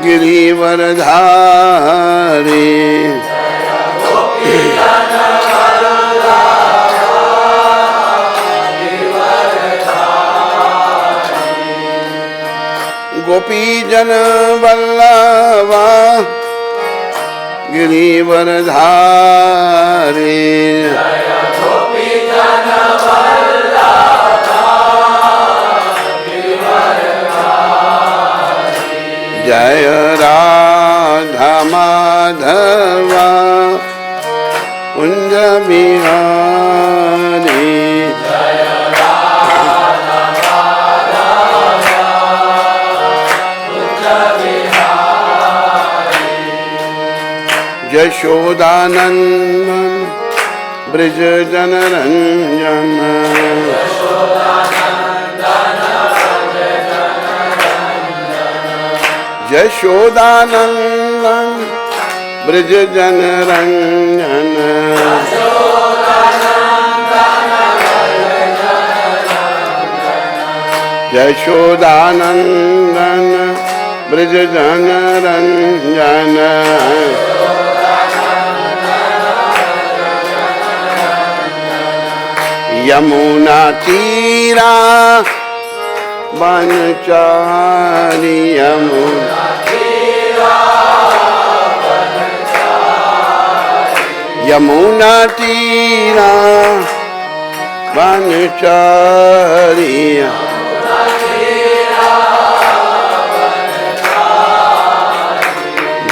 गिरिवरधारी गोपीजन वल्लभा गिरिवरधारी जय राधा माधवा कुंज बिहारी यशोदानंदन ब्रज जनरंजन यशोदानंदन ब्रज जनरंजन यशोदानंदन ब्रज जनरंजन यमुना तीरा बनचारी यमुना तीरा बनचारी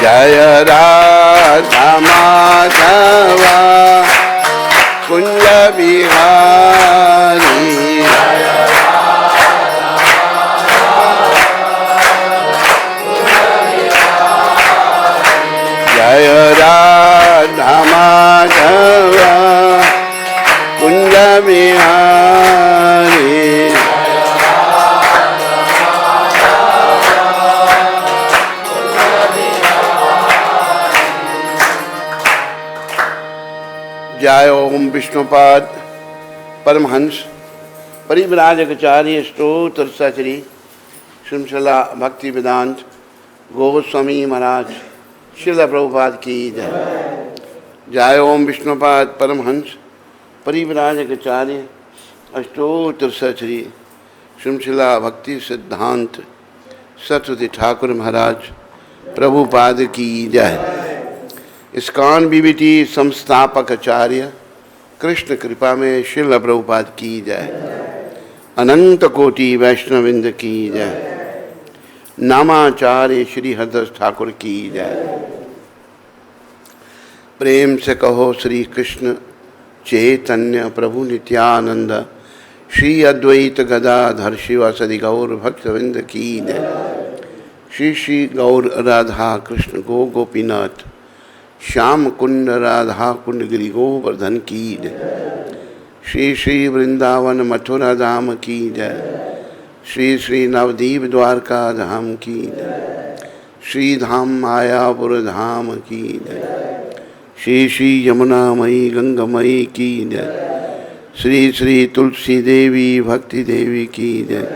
जय राधा माधवा कुंज बिहारी जय राधा माधवा कुंज बिहारी जय ओम विष्णुपाद परमहंस परिव्राजकाचार्य स्तोत्र सचरी श्रीमला भक्ति वेदांत गोस्वामी महाराज श्रील प्रभुपाद की जय। जय ओम विष्णुपाद परमहंस परिव्राजकाचार्य अष्टोत्तर सचरी श्रीमला भक्ति सिद्धांत सरस्वती ठाकुर महाराज प्रभुपाद की जय। इस्कॉन बीबीटी संस्थापक आचार्य कृष्ण कृपा में श्रील प्रभुपाद की जय। अनंत कोटि वैष्णविंद की जय। नामाचार्य श्री हरदास ठाकुर की जय। प्रेम से कहो श्री कृष्ण चैतन्य प्रभु नित्यानंद श्री अद्वैत गदाधर शिवासदि गौर भक्तविंद की जय। श्री श्री गौर राधा कृष्ण गो गोपीनाथ श्याम कुंड राधा कुंड गिरि गोवर्धन की जय। श्री श्री वृंदावन मथुरा धाम की जय। श्री श्री नवदीप द्वारका धाम की जय। श्री धाम मायापुर धाम की जय। श्री श्री यमुनामयी गंगामयी की जय। श्री श्री तुलसी देवी भक्ति देवी की जय।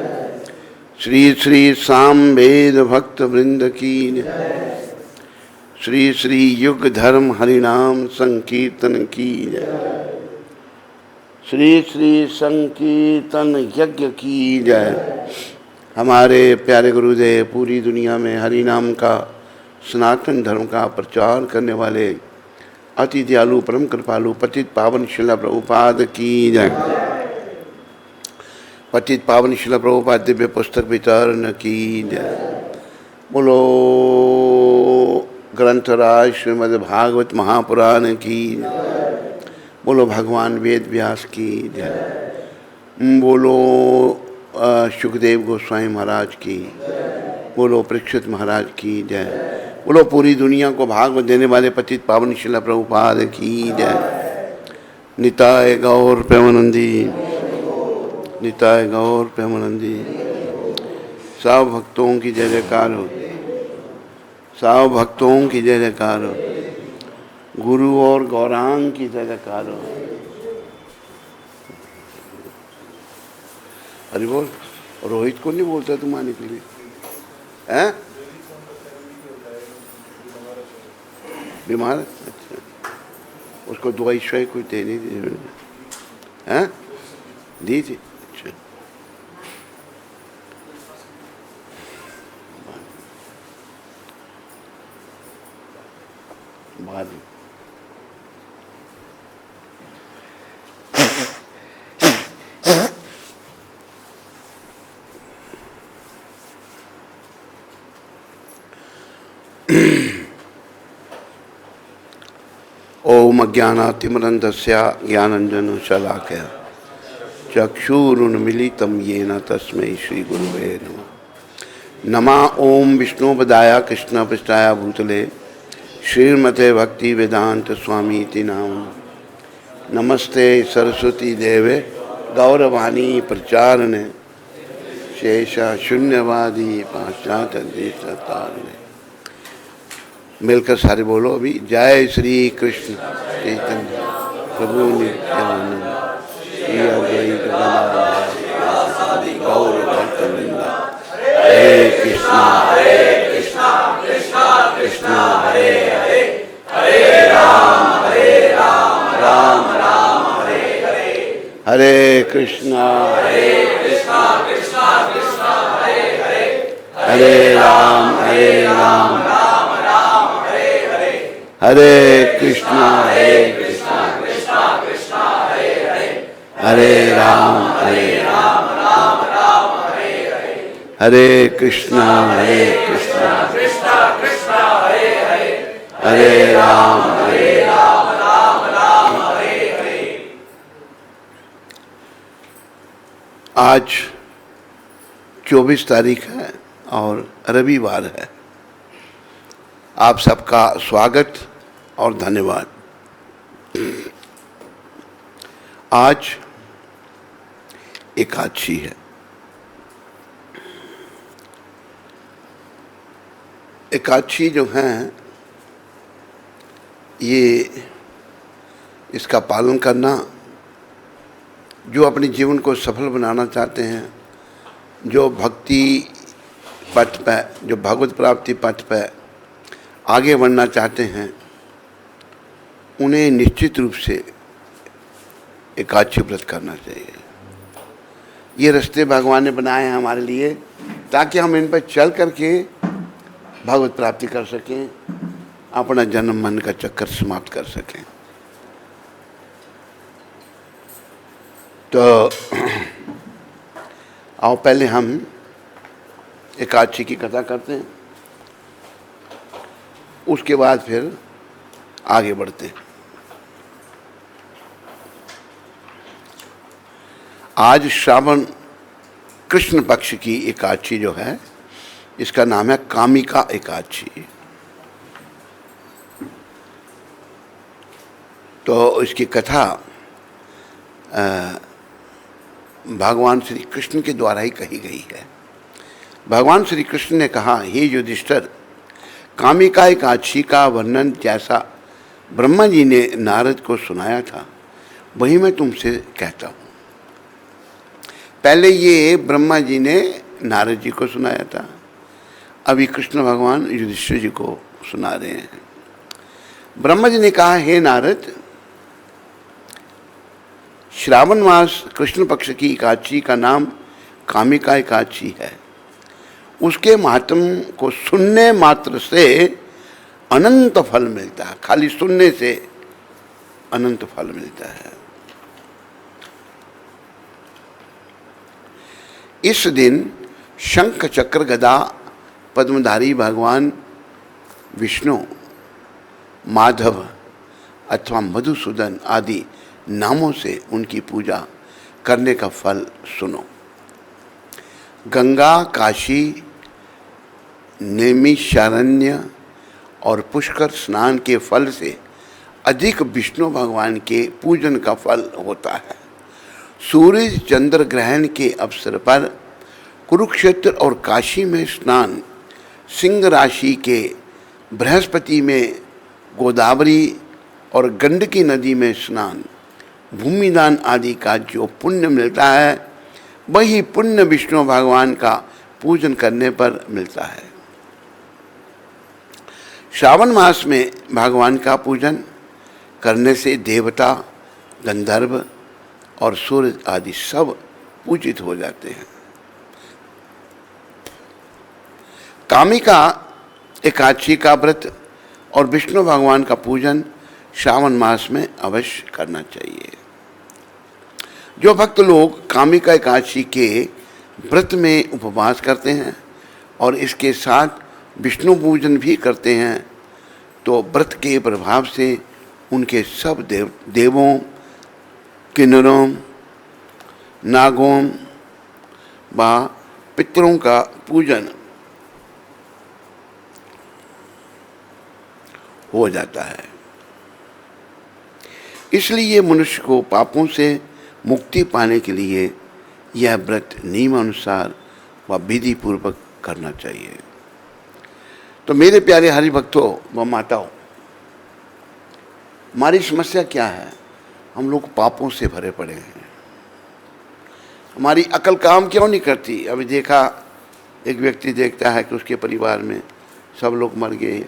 श्री श्री सामवेद भक्त वृंद की जय। श्री श्री युग धर्म हरिनाम संकीर्तन की जय। श्री श्री संकीर्तन यज्ञ की जय। हमारे प्यारे गुरुदेव पूरी दुनिया में हरिनाम का सनातन धर्म का प्रचार करने वाले अति दयालु परम कृपालु पतित पावन श्रील प्रभुपाद की जय। पतित पावन श्रील प्रभुपाद दिव्य पुस्तक वितरण की जय। बोलो ग्रंथराज श्रीमद् भागवत महापुराण की जय। बोलो भगवान वेद व्यास की जय। बोलो सुखदेव गोस्वामी महाराज की। बोलो परीक्षित महाराज की जय। बोलो पूरी दुनिया को भागवत देने वाले पतित पावन श्रील प्रभुपाद की जय। निताय गौर प्रेमानंदी निताय गौर प्रेमानंदी। सब भक्तों की जय जयकार हो। सब भक्तों की जय जयकार हो। गुरु और गौरांग की जय जयकार हो। अरे बोल रोहित को नहीं बोलता तुम आने के लिए। हैं? बीमार? अच्छा, उसको दवाई शवाई कोई देनी थी? हैं? दी थी? अच्छा, बाद में ओम अज्ञानातिमिरन्धस्य ज्ञानाञ्जनशलाकया चक्षुरुन्मीलितं येन तस्मै श्रीगुरुवे नमः। नमः ओम विष्णुपदाय कृष्णपृष्ठाय भूतले श्रीमते भक्ति वेदांत स्वामी इति नाम। नमस्ते सरस्वती देवे गौरवाणी प्रचारणे शेष शून्यवादी पाश्चात्य देशतारणे। मिलकर सारे बोलो अभी, जय श्री कृष्ण चैतन्य प्रभु नित्यानंद श्री अद्वैत गदाधर गौर भक्तवृंद। हरे कृष्णा कृष्णा कृष्णा हरे हरे, हरे राम राम राम हरे हरे। हरे कृष्णा कृष्णा कृष्णा हरे हरे, हरे राम हरे कृष्णा कृष्णा कृष्णा हरे हरे, हरे राम राम हरे हरे। हरे कृष्णा कृष्णा कृष्णा हरे हरे, हरे राम राम हरे हरे। आज 24 तारीख है और रविवार है। आप सबका स्वागत और धन्यवाद। आज एकादशी है। एकादशी जो है ये इसका पालन करना, जो अपने जीवन को सफल बनाना चाहते हैं, जो भक्ति पथ पर, जो भगवत प्राप्ति पथ पर आगे बढ़ना चाहते हैं, उन्हें निश्चित रूप से एकादशी व्रत करना चाहिए। ये रास्ते भगवान ने बनाए हैं हमारे लिए ताकि हम इन पर चल करके भगवत प्राप्ति कर सकें, अपना जन्म मन का चक्कर समाप्त कर सकें। तो आओ पहले हम एकादशी की कथा करते हैं, उसके बाद फिर आगे बढ़ते हैं। आज श्रावण कृष्ण पक्ष की एकादशी जो है, इसका नाम है कामिका एकादशी। तो इसकी कथा भगवान श्री कृष्ण के द्वारा ही कही गई है। भगवान श्री कृष्ण ने कहा, हे युधिष्ठिर, कामिका एकादशी का वर्णन जैसा ब्रह्मा जी ने नारद को सुनाया था, वही मैं तुमसे कहता हूँ। पहले ये ब्रह्मा जी ने नारद जी को सुनाया था, अभी कृष्ण भगवान युधिष्ठिर जी को सुना रहे हैं। ब्रह्मा जी ने कहा, हे नारद, श्रावण मास कृष्ण पक्ष की एकादशी का नाम कामिका एकादशी है। उसके महात्म को सुनने मात्र से अनंत फल मिलता है। खाली सुनने से अनंत फल मिलता है। इस दिन शंख चक्र गदा पद्मधारी भगवान विष्णु, माधव अथवा मधुसूदन आदि नामों से उनकी पूजा करने का फल सुनो। गंगा, काशी, नैमिषारण्य और पुष्कर स्नान के फल से अधिक विष्णु भगवान के पूजन का फल होता है। सूर्य चंद्र ग्रहण के अवसर पर कुरुक्षेत्र और काशी में स्नान, सिंह राशि के बृहस्पति में गोदावरी और गंडकी नदी में स्नान, भूमिदान आदि का जो पुण्य मिलता है, वही पुण्य विष्णु भगवान का पूजन करने पर मिलता है। श्रावण मास में भगवान का पूजन करने से देवता, गंधर्व और सूर्य आदि सब पूजित हो जाते हैं। कामिका एकादशी का व्रत और विष्णु भगवान का पूजन श्रावण मास में अवश्य करना चाहिए। जो भक्त लोग कामिका एकादशी के व्रत में उपवास करते हैं और इसके साथ विष्णु पूजन भी करते हैं, तो व्रत के प्रभाव से उनके सब देवों, किन्नरों, नागों व पितरों का पूजन हो जाता है। इसलिए मनुष्य को पापों से मुक्ति पाने के लिए यह व्रत नियमानुसार व विधि पूर्वक करना चाहिए। तो मेरे प्यारे हरि भक्तों व माताओं, हमारी समस्या क्या है? हम लोग पापों से भरे पड़े हैं। हमारी अकल काम क्यों नहीं करती? अभी देखा, एक व्यक्ति देखता है कि उसके परिवार में सब लोग मर गए,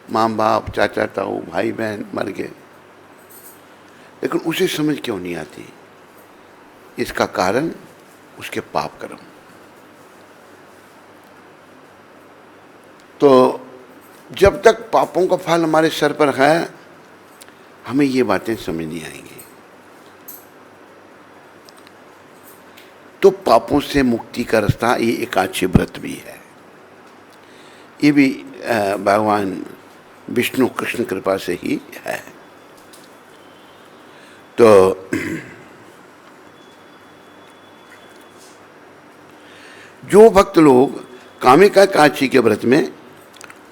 माँ बाप, चाचा ताऊ, भाई बहन मर गए, लेकिन उसे समझ क्यों नहीं आती? इसका कारण उसके पाप कर्म। तो जब तक पापों का फल हमारे सर पर है, हमें ये बातें समझ नहीं आएंगी। तो पापों से मुक्ति का रास्ता ये एकादशी व्रत भी है। ये भी भगवान विष्णु कृष्ण कृपा से ही है। तो जो भक्त लोग कामिका एकादशी के व्रत में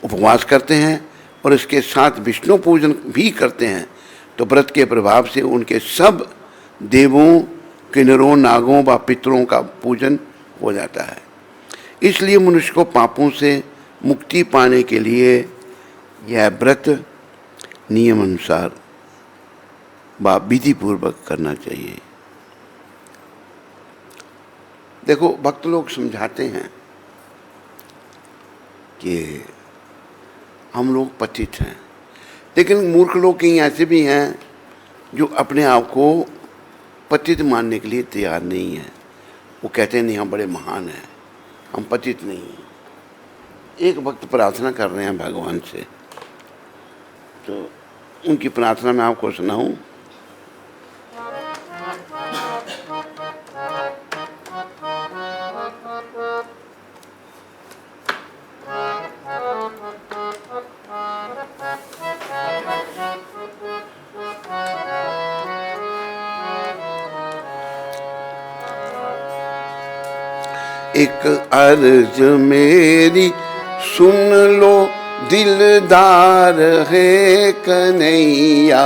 उपवास करते हैं और इसके साथ विष्णु पूजन भी करते हैं, तो व्रत के प्रभाव से उनके सब देवों, किन्नरों, नागों व पितरों का पूजन हो जाता है। इसलिए मनुष्य को पापों से मुक्ति पाने के लिए यह व्रत नियम अनुसार व विधि पूर्वक करना चाहिए। देखो, भक्त लोग समझाते हैं कि हम लोग पतित हैं, लेकिन मूर्ख लोग कहीं ऐसे भी हैं जो अपने आप को पतित मानने के लिए तैयार नहीं है। वो कहते हैं नहीं, हम बड़े महान हैं, हम पतित नहीं हैं। एक भक्त प्रार्थना कर रहे हैं भगवान से, तो उनकी प्रार्थना मैं आपको सुनाऊं। एक अर्ज मेरी सुन लो, दिलदार है कन्हैया।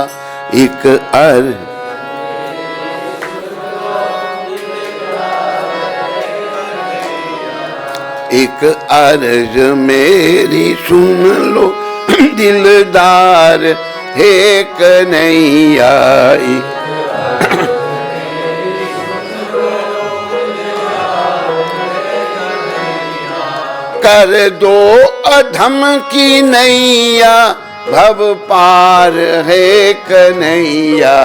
एक अर्ज मेरी सुन लो, दिलदार है कन्हैया। कर दो अधम की नैया, भव पार है कन्हैया।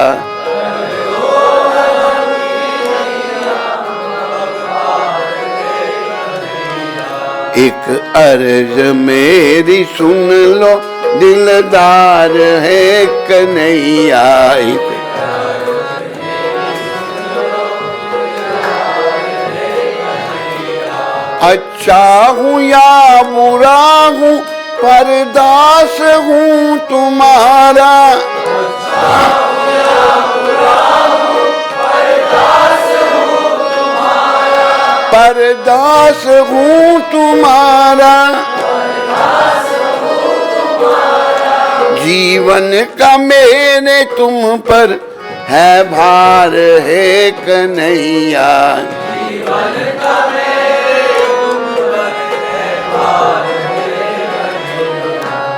एक अर्ज मेरी सुन लो, दिलदार है कन्हैया। अच्छा हूँ या बुरा हूँ, पर दास हूँ तुम्हारा। पर दास हूँ तुम्हारा। जीवन का मेरे तुम पर है भार है कन्हैया।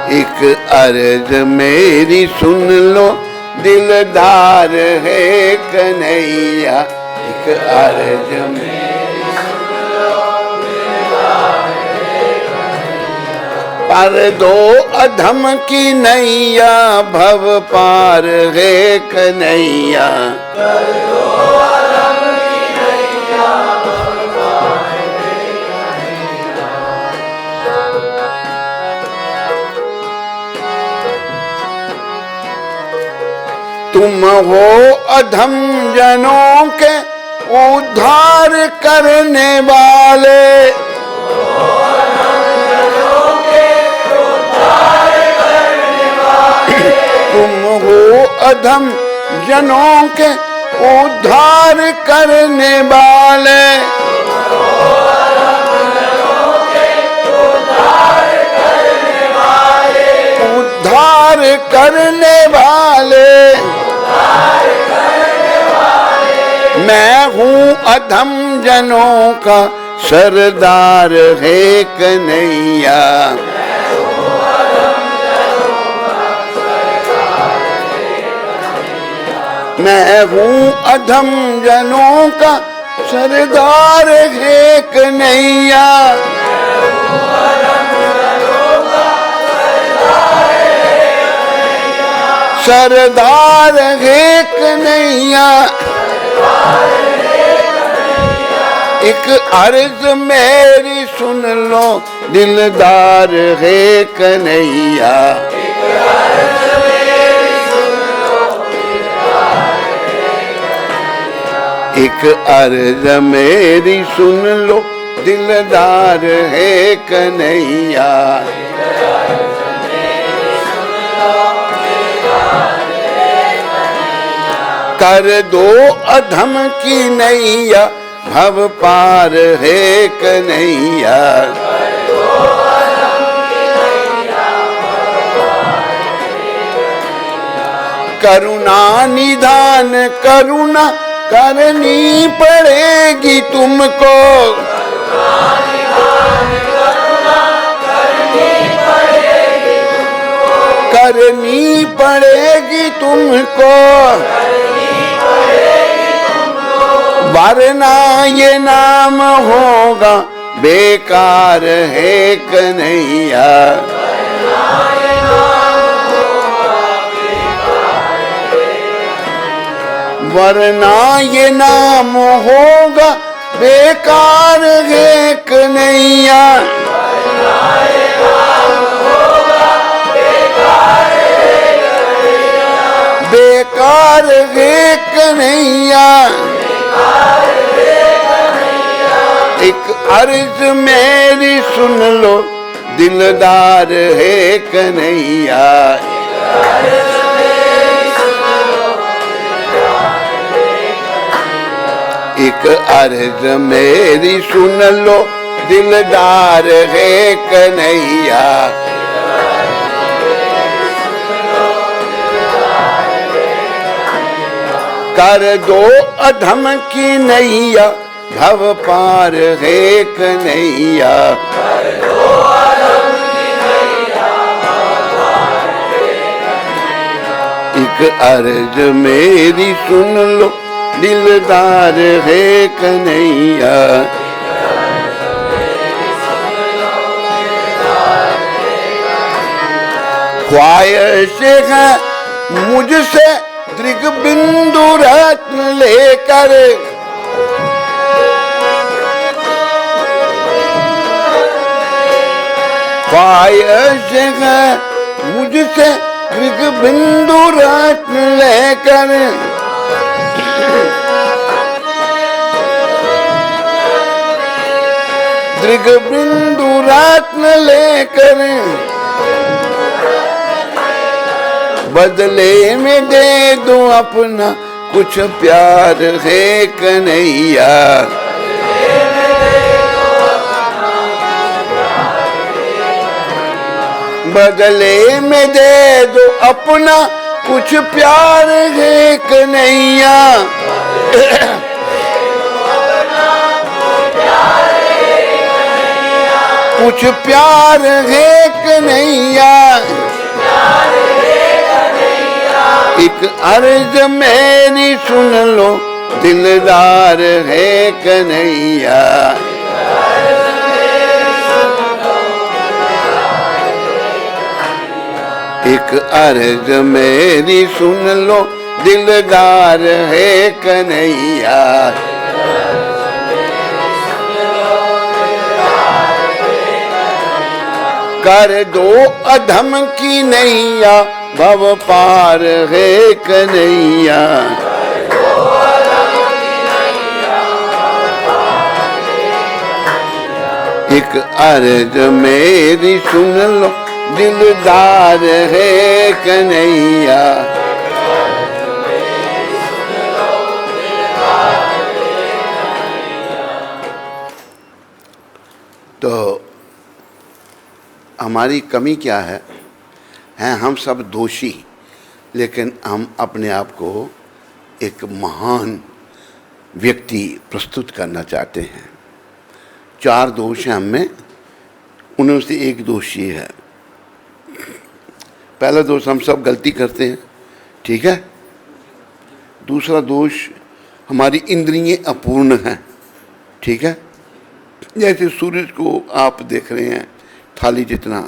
एक अर्ज मेरी सुन लो, दिलदार है कन्हैया। एक अर्ज मेरी सुन लो, दिलदार है कन्हैया। कर दो अधम की नैया, भव पार है कन्हैया। तुम हो अधम जनों के उद्धार करने वाले, तुम हो अधम जनों के उद्धार करने वाले, उद्धार करने वाले। मैं हूँ अधम जनों का सरदार है कन्हैया। मैं हूँ अधम जनों का सरदार है कन्हैया। सरदार है कन्हैया। एक अर्ज मेरी सुन लो दिलदार है कन्हैया। एक अर्ज मेरी सुन लो दिलदार है कन्हैया। कर दो अधम की नैया, भव पार है कन्हैया। करुणा निधान करुणा करनी पड़ेगी तुमको। करनी पड़ेगी तुमको, वरना ये नाम होगा बेकार है कन्हैया। वरना ये नाम होगा बेकार है कन्हैया। बेकार है कन्हैया। एक अर्ज मेरी सुन लो दिलदार है कन्हैया। एक अर्ज मेरी सुन लो दिलदार है कन्हैया। कर दो अधम की नैया, भव पार है कन्हैया। एक अर्ज मेरी सुन लो दिलदार है कन्हैया। ख्वाहिश है मुझसे दृग बिंदु रत्न लेकर, ख्वाहिश है मुझसे दृग बिंदु रत्न लेकर। दृग बिंदु रत्न लेकर बदले में दे दो अपना कुछ प्यार है कन्हैया। बदले में दे दो अपना कुछ प्यार है कन्हैया। कुछ प्यार है कन्हैया। एक अर्ज मेरी सुन लो दिलदार है कन्हैया। एक अर्ज मेरी सुन लो दिलदार है कन्हैया, कर दो अधम की नैया भव पार है कन्हैया। एक अर्ज मेरी सुन लो दिलदार है कन्हैया। तो हमारी कमी क्या है? हैं हम सब दोषी, लेकिन हम अपने आप को एक महान व्यक्ति प्रस्तुत करना चाहते हैं। 4 दोष हैं हम में, उनमें से एक दोष ये है। पहला दोष, हम सब गलती करते हैं, ठीक है। दूसरा दोष, हमारी इंद्रियां अपूर्ण हैं, ठीक है। जैसे सूरज को आप देख रहे हैं थाली जितना,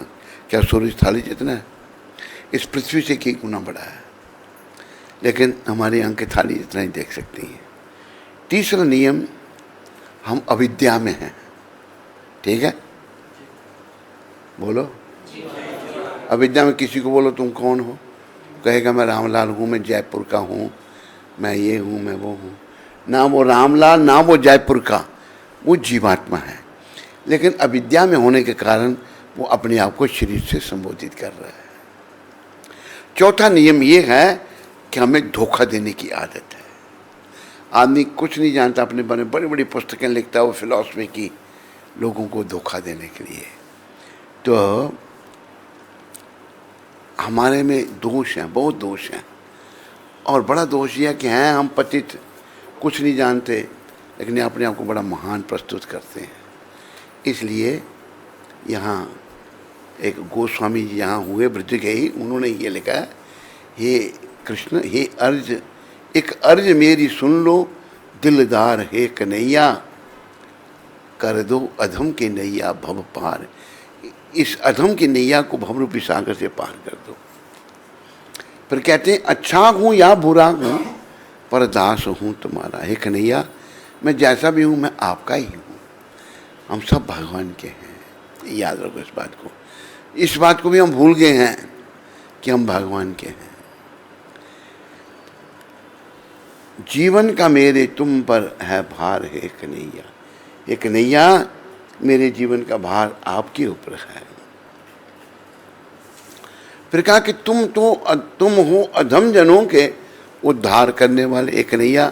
क्या सूरज थाली जितना है? इस पृथ्वी से कई गुना बड़ा है, लेकिन हमारी आंखें थाली जितना ही देख सकती हैं। तीसरा नियम, हम अविद्या में हैं, ठीक है। बोलो, अविद्या में किसी को बोलो तुम कौन हो, कहेगा मैं रामलाल हूँ, मैं जयपुर का हूँ, मैं ये हूँ, मैं वो हूँ। ना वो रामलाल, ना वो जयपुर का, वो जीवात्मा है। लेकिन अविद्या में होने के कारण वो अपने आप को शरीर से संबोधित कर रहा है। चौथा नियम ये है कि हमें धोखा देने की आदत है। आदमी कुछ नहीं जानता, अपने बारे में बड़ी बड़ी पुस्तकें लिखता है वो फिलॉसफी की, लोगों को धोखा देने के लिए। तो हमारे में दोष हैं, बहुत दोष हैं। और बड़ा दोष यह है कि हैं हम पतित, कुछ नहीं जानते, लेकिन अपने आप को बड़ा महान प्रस्तुत करते हैं। इसलिए यहाँ एक गोस्वामी जी यहाँ हुए ब्रज गए, उन्होंने ये लिखा है, हे कृष्ण, हे अर्ज, एक अर्ज मेरी सुन लो दिलदार है कन्हैया, कर दो अधम की नैया भव पार। इस अधम की नैया को भवरूपी सागर से पार कर दो। फिर कहते हैं, अच्छा हूँ या बुरा हूँ पर दास हूँ तुम्हारा। हे कन्हैया, मैं जैसा भी हूँ मैं आपका ही हूँ। हम सब भगवान के हैं, याद रखो इस बात को। इस बात को भी हम भूल गए हैं कि हम भगवान के हैं। जीवन का मेरे तुम पर है भार है कन्हैया। हे कन्हैया, मेरे जीवन का भार आपके ऊपर है। फिर कहा कि तुम हो अधम जनों के उद्धार करने वाले। हे कन्हैया,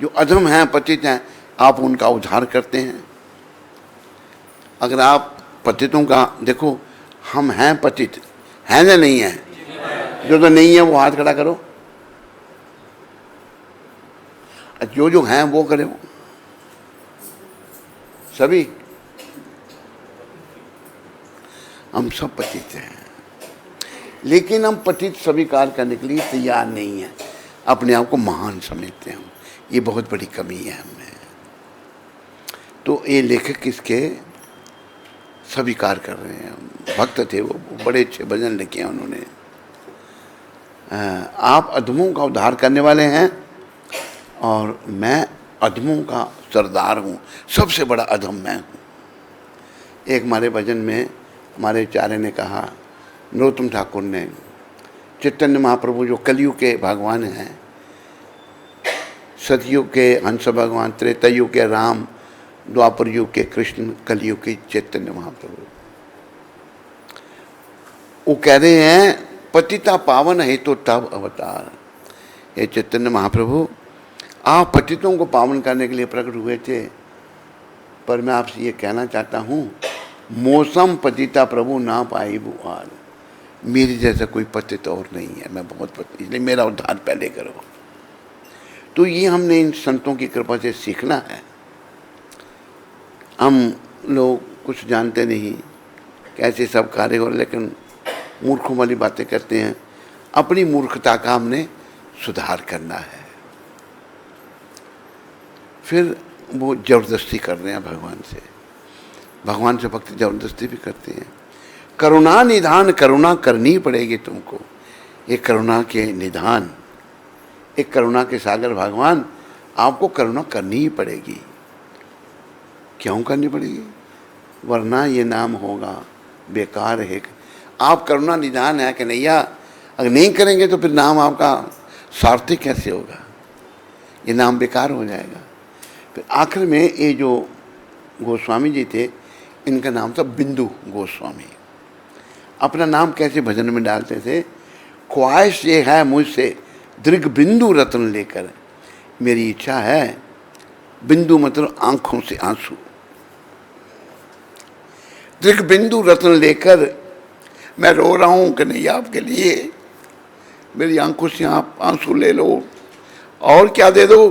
जो अधम हैं, पतित हैं, आप उनका उद्धार करते हैं। अगर आप पतितों का देखो, हम हैं पतित, हैं या नहीं हैं? जो तो नहीं है वो हाथ खड़ा करो, जो हैं वो करो, सभी। हम सब पतित हैं, लेकिन हम पतित स्वीकार करने के लिए तैयार नहीं हैं। अपने आप को महान समझते हैं हम, ये बहुत बड़ी कमी है हमें। तो ये लेखक किसके स्वीकार कर रहे हैं? भक्त थे वो, बड़े अच्छे भजन लिखे हैं उन्होंने। आप अधमों का उद्धार करने वाले हैं और मैं अधमों का सरदार हूँ, सबसे बड़ा अधम मैं हूँ। एक हमारे भजन में हमारे आचार्य ने कहा, नरोत्तम ठाकुर ने, चैतन्य महाप्रभु जो कलयुग के भगवान हैं, सतयुग के हंस भगवान, त्रेतायुग के राम, द्वापर युग के कृष्ण, कलयुग के चैतन्य महाप्रभु, वो कह रहे हैं पतिता पावन है तो तब अवतार। ये चैतन्य महाप्रभु, आप पतितों को पावन करने के लिए प्रकट हुए थे, पर मैं आपसे ये कहना चाहता हूँ, मौसम पतिता प्रभु ना पाई बुआर। मेरे जैसा कोई पतित और नहीं है, मैं बहुत पतित, इसलिए मेरा उद्धार पहले करो। तो ये हमने इन संतों की कृपा से सीखना है। हम लोग कुछ जानते नहीं कैसे सब कार्य हो, लेकिन मूर्खों वाली बातें करते हैं। अपनी मूर्खता का हमने सुधार करना है। फिर वो जबरदस्ती कर रहे हैं भगवान से भक्ति जबरदस्ती भी करते हैं। करुणा निधान, करुणा करनी पड़ेगी तुमको। ये करुणा के निधान, एक करुणा के सागर भगवान, आपको करुणा करनी ही पड़ेगी। क्यों करनी पड़ेगी? वरना ये नाम होगा बेकार है। आप करुणा निधान है कि नैया, अगर नहीं करेंगे तो फिर नाम आपका सार्थक कैसे होगा? ये नाम बेकार हो जाएगा। फिर आखिर में ये जो गोस्वामी जी थे, इनका नाम था बिंदु गोस्वामी। अपना नाम कैसे भजन में डालते थे? ख्वाहिश ये है मुझसे दीर्घ बिंदु रत्न लेकर, मेरी इच्छा है, बिंदु मतलब आंखों से आंसू, दीर्घ बिंदु रत्न लेकर मैं रो रहा हूँ कि नहीं आपके लिए, मेरी आंखों से आप आंसू ले लो, और क्या दे दो?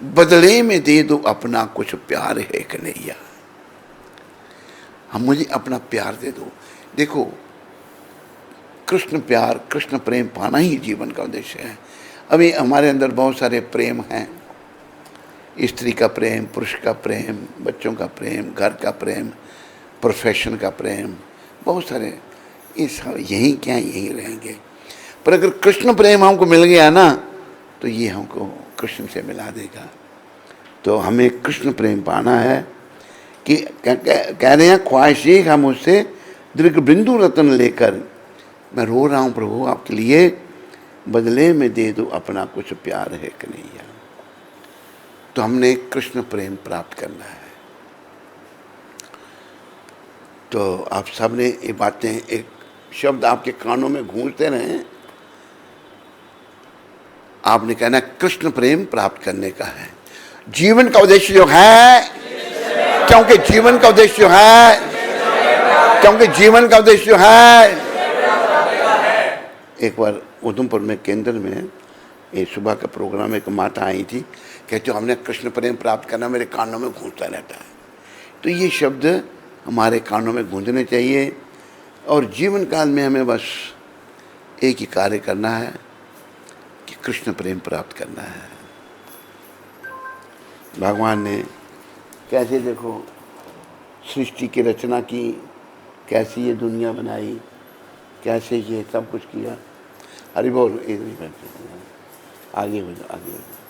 बदले में दे दो अपना कुछ प्यार है कन्हैया, हम मुझे अपना प्यार दे दो। देखो, कृष्ण प्यार, कृष्ण प्रेम पाना ही जीवन का उद्देश्य है। अभी हमारे अंदर बहुत सारे प्रेम हैं, स्त्री का प्रेम, पुरुष का प्रेम, बच्चों का प्रेम, घर का प्रेम, प्रोफेशन का प्रेम, बहुत सारे, ये सब यही क्या यही रहेंगे। पर अगर कृष्ण प्रेम हमको मिल गया ना, तो ये हमको कृष्ण से मिला देगा। तो हमें कृष्ण प्रेम पाना है कि कह रहे हैं ख्वाहिश है मुझसे दीर्घ बिंदु रत्न लेकर, मैं रो रहा हूँ प्रभु आपके लिए, बदले में दे दो अपना कुछ प्यार है कन्हैया। तो हमने कृष्ण प्रेम प्राप्त करना है। तो आप सब ने ये बातें, एक शब्द आपके कानों में गूंजते रहे, आपने कहना कृष्ण प्रेम प्राप्त करने का है। जीवन का उद्देश्य जो है, क्योंकि जीवन का उद्देश्य जो है, क्योंकि जीवन का उद्देश्य जो है। एक बार उधमपुर में केंद्र में ये सुबह का प्रोग्राम में एक माता आई थी, कहते हो हमने कृष्ण प्रेम प्राप्त करना, मेरे कानों में गूंजता रहता है। तो ये शब्द हमारे कानों में गूंजने चाहिए, और जीवन काल में हमें बस एक ही कार्य करना है कि कृष्ण प्रेम प्राप्त करना है। भगवान ने कैसे, देखो, सृष्टि की रचना की, कैसी ये दुनिया बनाई, कैसे ये सब कुछ किया। हरि बोल, इधर ही बैठे, आगे हो जाओ, आगे हो जाओ।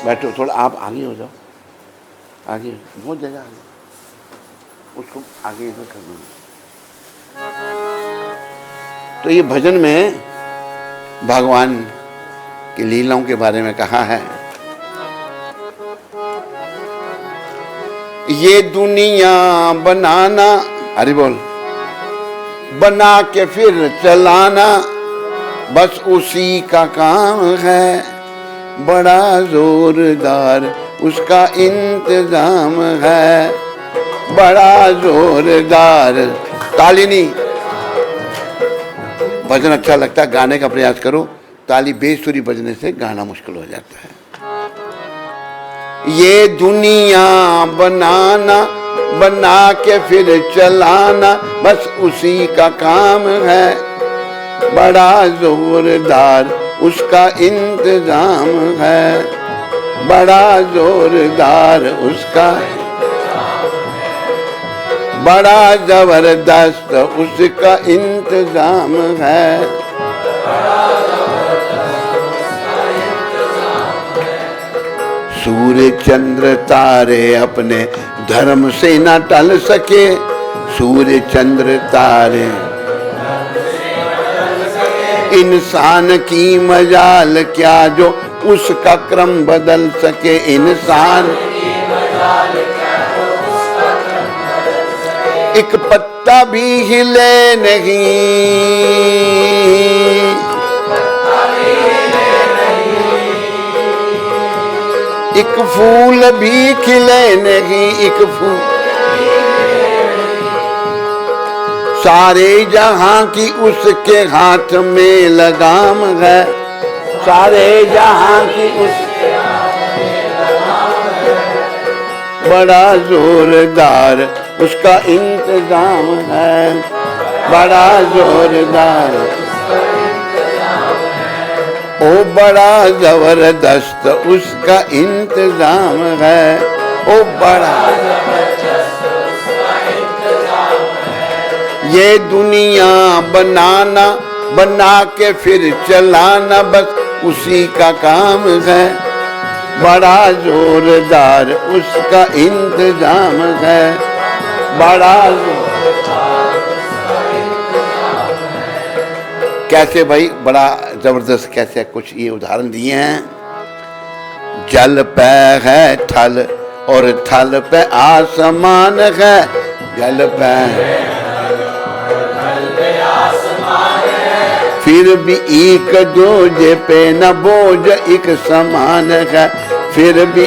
बैठो, थोड़ा आप आगे हो जाओ, आगे, बहुत जगह आगे, उसको आगे इधर कर दो। तो ये भजन में भगवान की लीलाओं के बारे में कहा है। ये दुनिया बनाना, हरि बोल, बना के फिर चलाना, बस उसी का काम है, बड़ा जोरदार उसका इंतजाम है, बड़ा जोरदार। ताली नहीं, भजन अच्छा लगता है, गाने का प्रयास करो, ताली बेसुरी बजने से गाना मुश्किल हो जाता है। ये दुनिया बनाना, बना के फिर चलाना, बस उसी का काम है, बड़ा जोरदार उसका इंतजाम है, बड़ा जोरदार उसका, बड़ा जबरदस्त उसका इंतजाम है। सूर्य चंद्र तारे अपने धर्म से न टल सके, सूर्य चंद्र तारे इंसान की मजाल क्या जो उसका क्रम बदल सके, इंसान एक पत्ता भी हिले नहीं, एक फूल भी खिले नहीं, एक फूल, सारे जहां की उसके हाथ में लगाम है, सारे जहां की उसके हाथ में लगाम है, बड़ा जोरदार उसका इंतजाम है, बड़ा जोरदार उसका इंतजाम है। ओ बड़ा जबरदस्त उसका इंतजाम है, ओ बड़ा ये दुनिया बनाना, बना के फिर चलाना, बस उसी का काम है। बड़ा जोरदार उसका इंतजाम है, बड़ा कैसे भाई, बड़ा जबरदस्त कैसे, कुछ ये उदाहरण दिए हैं। जल पे है थल और थल पे आसमान है, जल पे फिर भी एक दूजे पे न बोझ एक समान है, फिर भी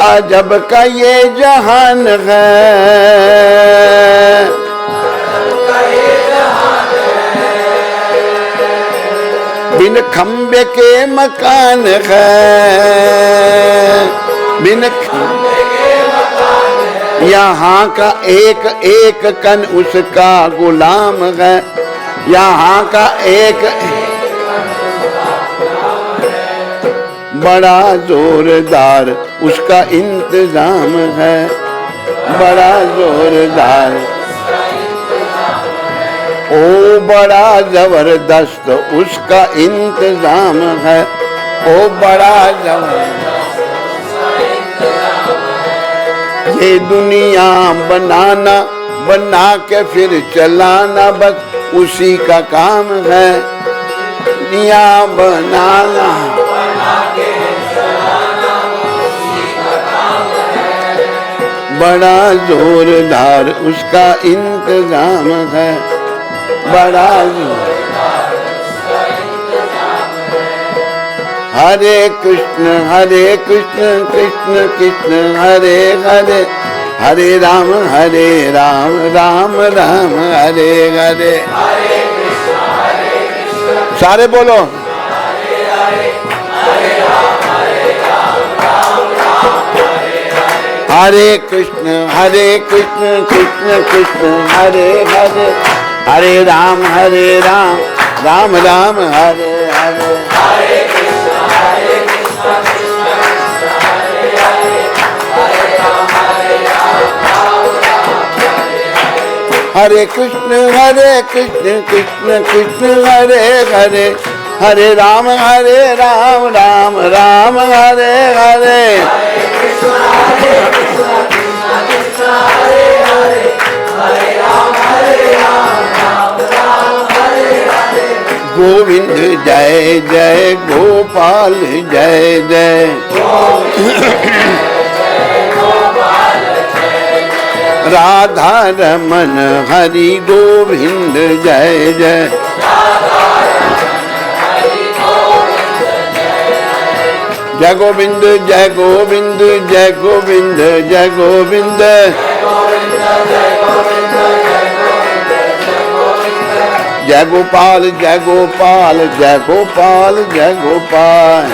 अजब का ये जहान है, बिन खंबे के मकान है, बिन खंबे के मकान है। यहाँ का एक एक कण उसका गुलाम है, यहाँ का एक बड़ा जोरदार उसका इंतजाम है, बड़ा जोरदार। ओ बड़ा जबरदस्त उसका इंतजाम है, ओ बड़ा जबरदस्त ये दुनिया बनाना, बना के फिर चलाना, बस उसी का काम है। दुनिया बनाना, बड़ा जोरदार उसका इंतजाम है, बड़ा जोरदार उसका इंतजाम है। हरे कृष्ण कृष्ण कृष्ण हरे हरे, हरे राम राम राम हरे हरे। सारे बोलो, हरे कृष्ण कृष्ण कृष्ण हरे हरे, हरे राम राम राम हरे हरे। हरे कृष्ण कृष्ण कृष्ण हरे हरे, हरे राम राम राम हरे हरे। गोविंद जय जय गोपाल जय जय, राधा रमन हरि गोविंद जय जय, जय गोविंद जय गोविंद जय गोविंद जय गोविंद, जय गोपाल जय गोपाल जय गोपाल जय गोपाल,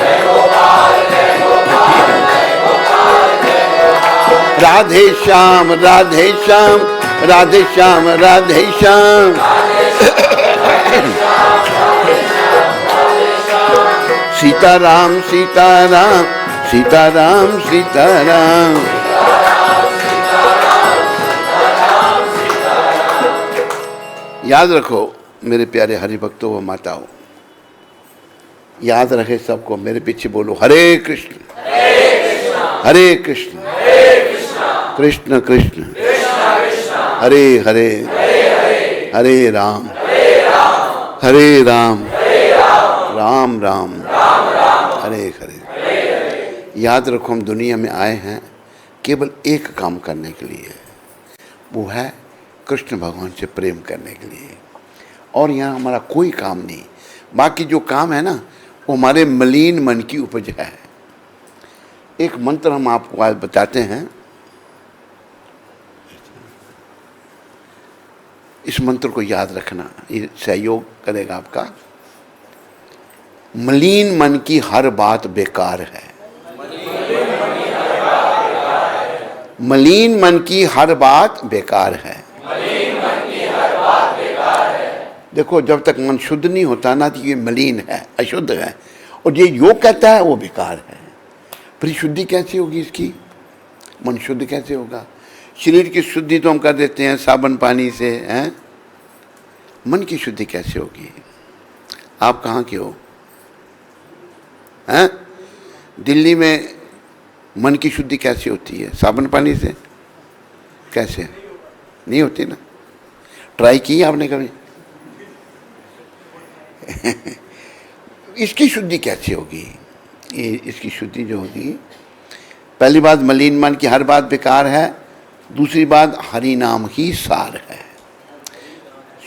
राधे श्याम राधे श्याम राधे श्याम राधे श्याम, सीताराम सीताराम सीताराम सीताराम। याद रखो मेरे प्यारे हरि भक्तों व माताओं, याद रखे सबको, मेरे पीछे बोलो हरे कृष्ण कृष्ण कृष्ण हरे हरे, हरे राम राम राम हरे हरे। याद रखो हम दुनिया में आए हैं केवल एक काम करने के लिए, वो है कृष्ण भगवान से प्रेम करने के लिए, और यहाँ हमारा कोई काम नहीं। बाकी जो काम है ना वो हमारे मलिन मन की उपज है। एक मंत्र हम आपको आज बताते हैं, इस मंत्र को याद रखना, ये सहयोग करेगा आपका। मलिन मन की हर बात बेकार है, मलिन मन की हर बात बेकार है। देखो जब तक मन शुद्ध नहीं होता ना, तो ये मलिन है, अशुद्ध है, और ये योग कहता है वो बेकार है। फिर शुद्धि कैसे होगी इसकी? मन शुद्ध कैसे होगा? शरीर की शुद्धि तो हम कर देते हैं साबुन पानी से, हैं? मन की शुद्धि कैसे होगी? आप कहाँ के हो? हैं? दिल्ली में मन की शुद्धि कैसे होती है? साबुन पानी से? कैसे? नहीं होती ना। ट्राई की आपने कभी? इसकी शुद्धि कैसे होगी? ये इसकी शुद्धि जो होगी, पहली बात मलिन मन की हर बात बेकार है, दूसरी बात हरि नाम ही सार है।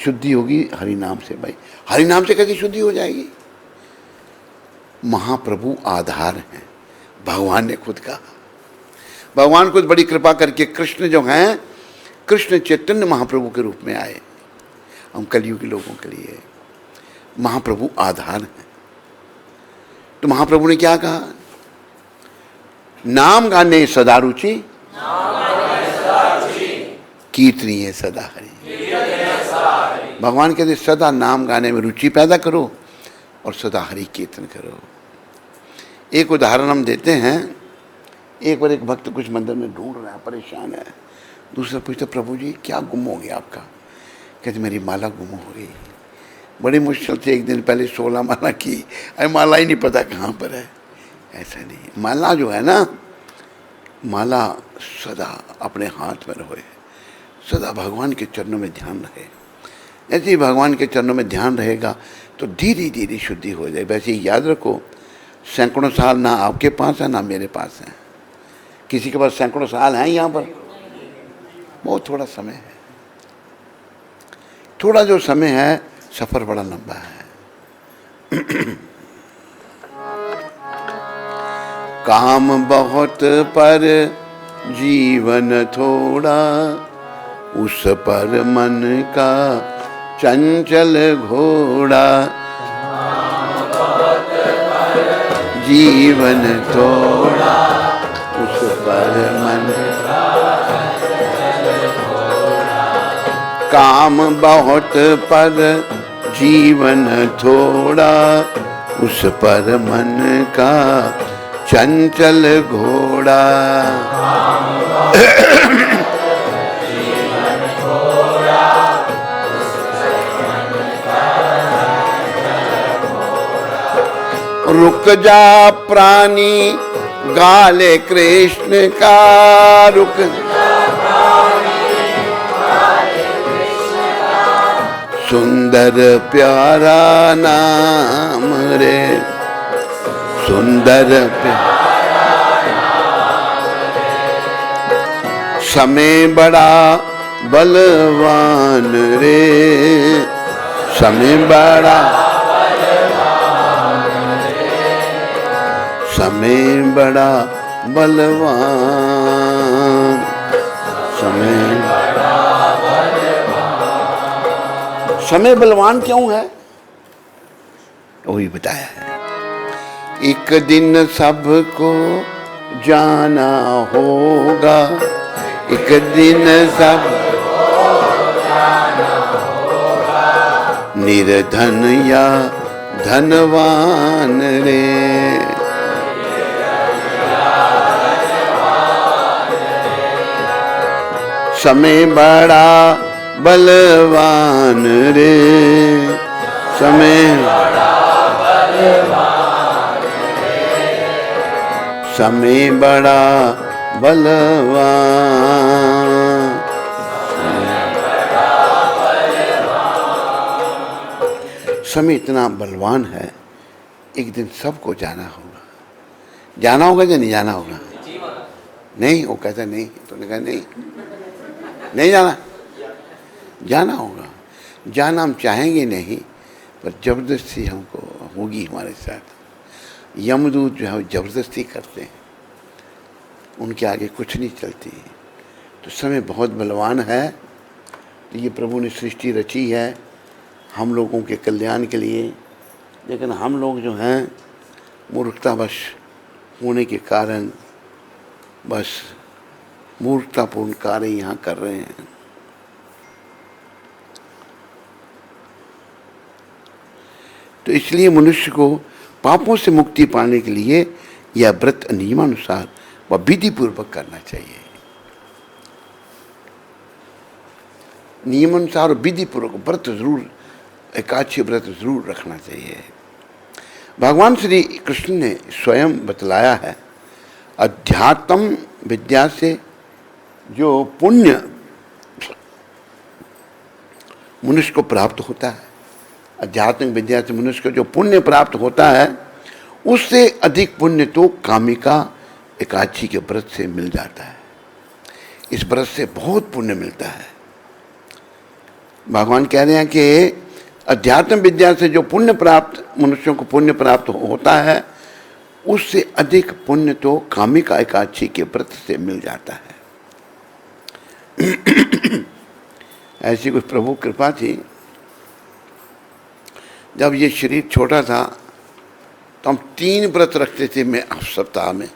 शुद्धि होगी हरि नाम से। भाई हरि नाम से कैसे शुद्धि हो जाएगी? महाप्रभु आधार हैं, भगवान ने खुद कहा। भगवान खुद बड़ी कृपा करके कृष्ण जो हैं, कृष्ण चैतन्य महाप्रभु के रूप में आए हम कलयुग के लोगों के लिए। महाप्रभु आधार हैं। तो महाप्रभु ने क्या कहा? नाम गाने सदा रुचि, कीर्तनीय सदा हरि। भगवान कहते सदा नाम गाने में रुचि पैदा करो और सदा हरि कीर्तन करो। एक उदाहरण हम देते हैं। एक बार एक भक्त कुछ मंदिर में ढूंढ रहा है, परेशान है। दूसरा पूछता, प्रभु जी क्या गुम हो गया आपका? कहते मेरी माला गुम हो गई। बड़ी मुश्किल से एक दिन पहले 16 माला की, अरे माला ही नहीं पता कहाँ पर है। ऐसा नहीं, माला जो है ना, माला सदा अपने हाथ में रहे, सदा भगवान के चरणों में ध्यान रहे। ऐसे ही भगवान के चरणों में ध्यान रहेगा तो धीरे धीरे शुद्धि हो जाए। वैसे ही याद रखो, सैकड़ों साल ना आपके पास है ना मेरे पास है। किसी के पास सैकड़ों साल हैं यहाँ पर? बहुत थोड़ा समय है। थोड़ा जो समय है, सफर बड़ा लंबा है। काम बहुत पर जीवन थोड़ा, उस पर मन का चंचल घोड़ा। जीवन थोड़ा, उस पर मन काम बहुत पर जीवन थोड़ा, उस पर मन का चंचल घोड़ा। रुक जा प्राणी गाले कृष्ण का, रुक सुंदर प्यारा नाम रे, सुंदर प्यारा नाम रे। समय बड़ा बलवान रे, समय बड़ा समय बड़ा बलवान, समय समय बलवान क्यों है? वही बताया है। एक दिन सबको जाना होगा, एक दिन सब निर्धन या धनवान रे। समय बड़ा बलवान रे, समय बड़ा बलवान रे, समय बड़ा बलवान। समय इतना बलवान है, एक दिन सबको जाना होगा। जाना होगा या नहीं जाना होगा? नहीं, वो कहता नहीं। तूने कहा नहीं, नहीं जाना, जाना होगा। जाना हम चाहेंगे नहीं, पर जबरदस्ती हमको होगी हमारे साथ। यमदूत जो है वो जबरदस्ती करते हैं, उनके आगे कुछ नहीं चलती। तो समय बहुत बलवान है। तो ये प्रभु ने सृष्टि रची है हम लोगों के कल्याण के लिए, लेकिन हम लोग जो हैं मूर्खतावश होने के कारण बस मूर्खतापूर्ण कार्य यहाँ कर रहे हैं। तो इसलिए मनुष्य को पापों से मुक्ति पाने के लिए यह व्रत नियमानुसार व विधि पूर्वक करना चाहिए। नियमानुसार और विधि पूर्वक व्रत जरूर, एकादशी व्रत जरूर रखना चाहिए। भगवान श्री कृष्ण ने स्वयं बतलाया है, अध्यात्म विद्या से जो पुण्य मनुष्य को प्राप्त होता है, आध्यात्मिक विद्या से मनुष्य को जो पुण्य प्राप्त होता है, उससे अधिक पुण्य तो कामिका एकादशी के व्रत से मिल जाता है। इस व्रत से बहुत पुण्य मिलता है। भगवान कह रहे हैं कि अध्यात्म विद्या से जो पुण्य प्राप्त, मनुष्यों को पुण्य प्राप्त होता है, उससे अधिक पुण्य तो कामिका एकादशी के व्रत से मिल जाता है। ऐसी कुछ प्रभु कृपा थी, जब ये शरीर छोटा था तो हम 3 व्रत रखते थे मैं सप्ताह में,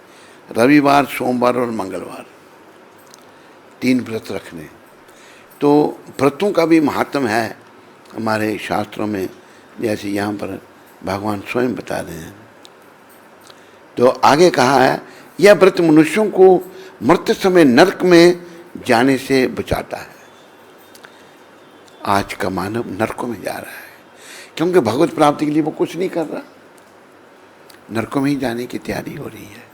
रविवार, सोमवार और मंगलवार, 3 व्रत रखने। तो व्रतों का भी महात्म है हमारे शास्त्रों में, जैसे यहाँ पर भगवान स्वयं बता रहे हैं। तो आगे कहा है, यह व्रत मनुष्यों को मरते समय नरक में जाने से बचाता है। आज का मानव नरकों में जा रहा है, क्योंकि भगवत प्राप्ति के लिए वो कुछ नहीं कर रहा, नरकों में ही जाने की तैयारी हो रही है।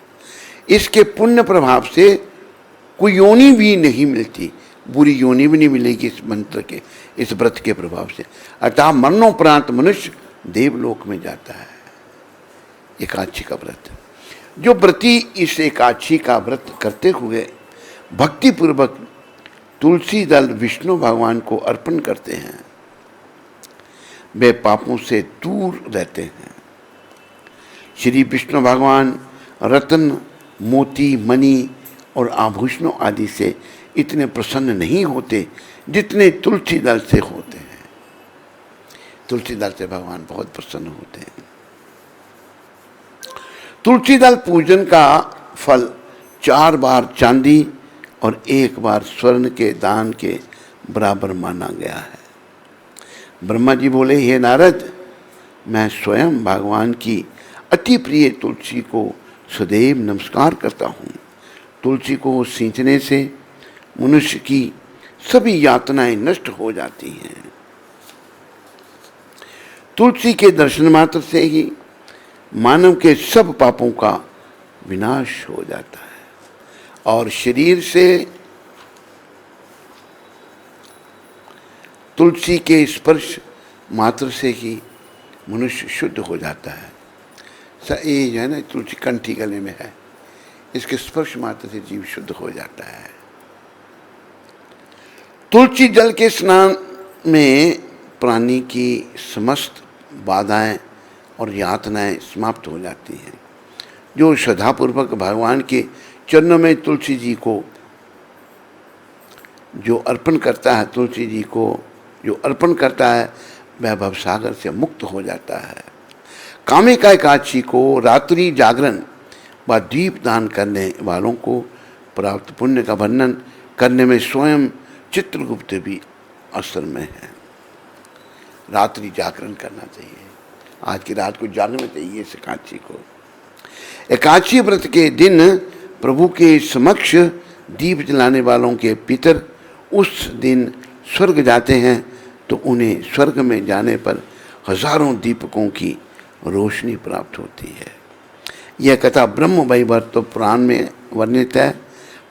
इसके पुण्य प्रभाव से कोई योनि भी नहीं मिलती, बुरी योनि भी नहीं मिलेगी इस मंत्र के, इस व्रत के प्रभाव से। अतः मरणोपरांत मनुष्य देवलोक में जाता है। एकादशी का व्रत, जो व्रती इस एकादशी का व्रत करते हुए भक्ति पूर्वक तुलसी दल विष्णु भगवान को अर्पण करते हैं, वे पापों से दूर रहते हैं। श्री विष्णु भगवान रत्न, मोती, मणि और आभूषणों आदि से इतने प्रसन्न नहीं होते जितने तुलसी दल से होते हैं। तुलसी दल से भगवान बहुत प्रसन्न होते हैं। तुलसी दल पूजन का फल 4 बार चांदी और 1 बार स्वर्ण के दान के बराबर माना गया है। ब्रह्मा जी बोले, हे नारद, मैं स्वयं भगवान की अति प्रिय तुलसी को सदैव नमस्कार करता हूँ। तुलसी को सींचने से मनुष्य की सभी यातनाएं नष्ट हो जाती हैं। तुलसी के दर्शन मात्र से ही मानव के सब पापों का विनाश हो जाता है और शरीर से तुलसी के स्पर्श मात्र से ही मनुष्य शुद्ध हो जाता है। ये जो है ना, तुलसी कंठी गले में है, इसके स्पर्श मात्र से जीव शुद्ध हो जाता है। तुलसी जल के स्नान में प्राणी की समस्त बाधाएं और यातनाएं समाप्त हो जाती हैं। जो श्रद्धापूर्वक भगवान के चरणों में तुलसी जी को जो अर्पण करता है, तुलसी जी को जो अर्पण करता है, वह भवसागर से मुक्त हो जाता है। कामिका एकादशी को रात्रि जागरण व दीप दान करने वालों को प्राप्त पुण्य का वर्णन करने में स्वयं चित्रगुप्त भी असर में है। रात्रि जागरण करना चाहिए, आज की रात को जागना चाहिए इस एकादशी को। एकादशी व्रत के दिन प्रभु के समक्ष दीप जलाने वालों के पितर उस दिन स्वर्ग जाते हैं, तो उन्हें स्वर्ग में जाने पर हजारों दीपकों की रोशनी प्राप्त होती है। यह कथा ब्रह्म वैवर्त पुराण में वर्णित है।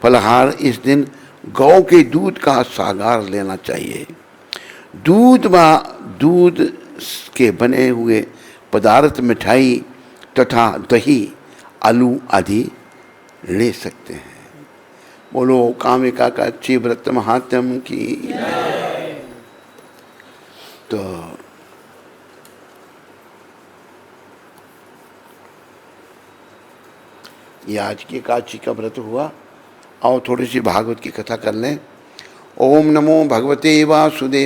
फलहार इस दिन गौ के दूध का सागार लेना चाहिए। दूध व दूध के बने हुए पदार्थ, मिठाई तथा दही, आलू आदि ले सकते हैं। बोलो कामिका का अच्छी व्रत महात्म की। तो ये आज की एकादशी का व्रत हुआ। आओ थोड़ी सी भागवत की कथा कर लें। ओम नमो भगवते वासुदेव